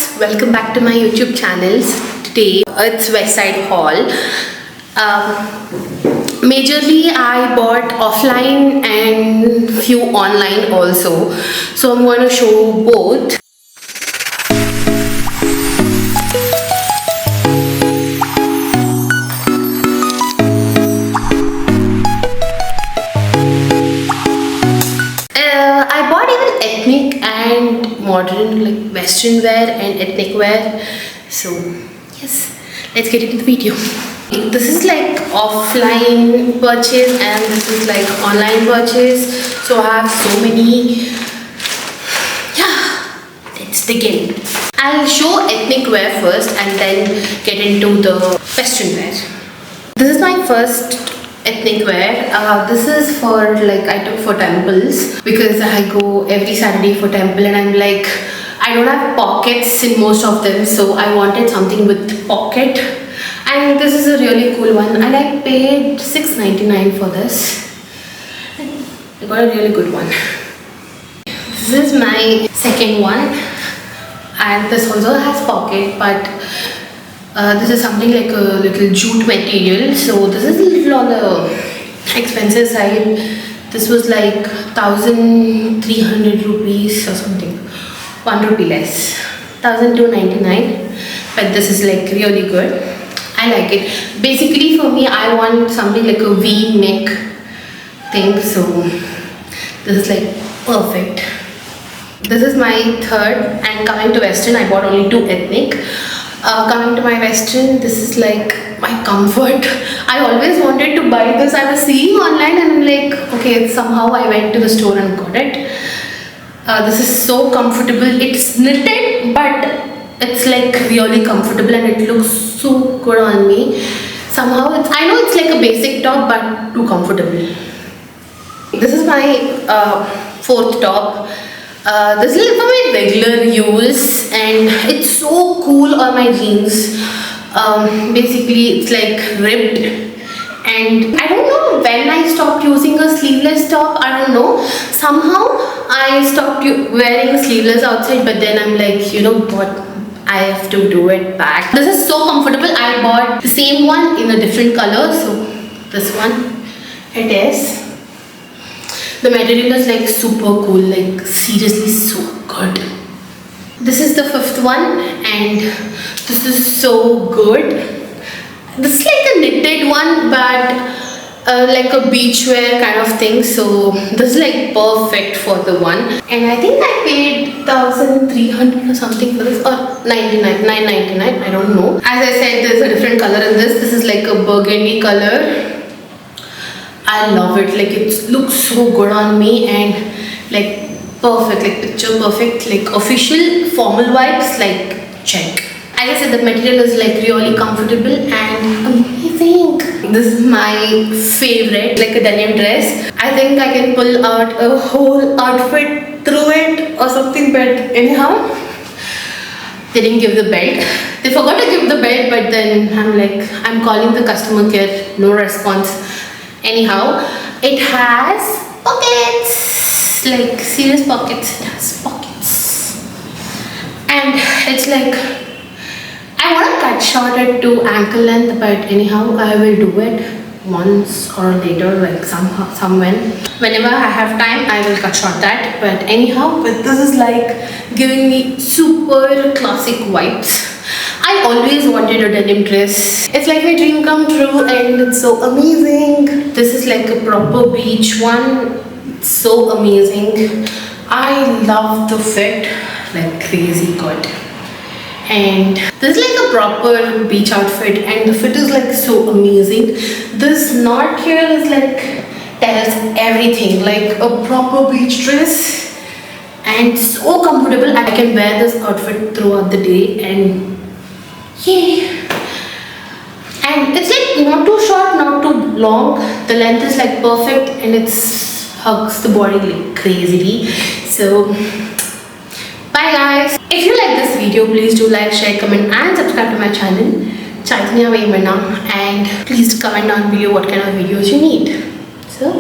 guys, welcome back to my YouTube channels. Today it's Westside Hall. Majorly I bought offline and few online also, so I'm going to show both. I bought even ethnic and modern, like western wear and ethnic wear. So yes, let's get into the video. This is like offline purchase and this is like online purchase. So I have so many. Yeah, let's begin. I'll show ethnic wear first and then get into the western wear. This is my first ethnic wear. This is for like I took for temples because I go every Saturday for temple and I'm like I don't have pockets in most of them, so I wanted something with pocket, and this is a really cool one and I paid $6.99 for this. I got a really good one. This is my second one and this also has pocket, but this is something like a little jute material, so this is a little on the expensive side. This was like 1,300 rupees or something, 1 rupee less, 1,299, but this is like really good. I like it. Basically for me, I want something like a V-neck thing, so this is like perfect. This is my third, and coming to western, I bought only 2 ethnic. Coming to my western, this is like my comfort. I always wanted to buy this. I was seeing online and I'm like, okay, somehow I went to the store and got it. This is so comfortable. It's knitted, but it's like really comfortable and it looks so good on me. Somehow, I know it's like a basic top, but too comfortable. This is my fourth top. This is for my regular use and it's so cool on my jeans. Basically it's like ripped, and I don't know when I stopped using a sleeveless top. I don't know, somehow I stopped wearing sleeveless outside, but then I'm like, you know what, I have to do it back. This is so comfortable. I bought the same one in a different color, so this one it is. The material is like super cool, like seriously so good. This is the fifth one and this is so good. This is like a knitted one, but like a beachwear kind of thing, so this is like perfect for the one. And I think I paid 1,300 or something for this, or 999, I don't know. As I said, there's a different color in this. This is like a burgundy color. I love it, like it looks so good on me and like perfect, like picture perfect, like official formal vibes, like check. As I said, the material is like really comfortable and amazing. This is my favorite, like a denim dress. I think I can pull out a whole outfit through it or something, but anyhow, they didn't give the belt. They forgot to give the belt, but then I'm like, I'm calling the customer care, no response. Anyhow, it has pockets, like serious pockets. It has pockets, and it's like I want to cut short it to ankle length, but anyhow I will do it once or later, like somehow, somewhere. Whenever I have time, I will cut short that. But anyhow, but this is like giving me super classic vibes. I always wanted a denim dress. It's like my dream come true and it's so amazing. This is like a proper beach one. It's so amazing. I love the fit, like crazy good. And this is like a proper beach outfit and the fit is like so amazing. This knot here is like tells everything, like a proper beach dress and so comfortable. I can wear this outfit throughout the day and yay. And it's like not too short, not too long. The length is like perfect and it hugs the body like crazily. So bye guys. If you like this video, please do like, share, comment and subscribe to my channel, Chaitanya Vemana, and please comment down below what kind of videos you need. So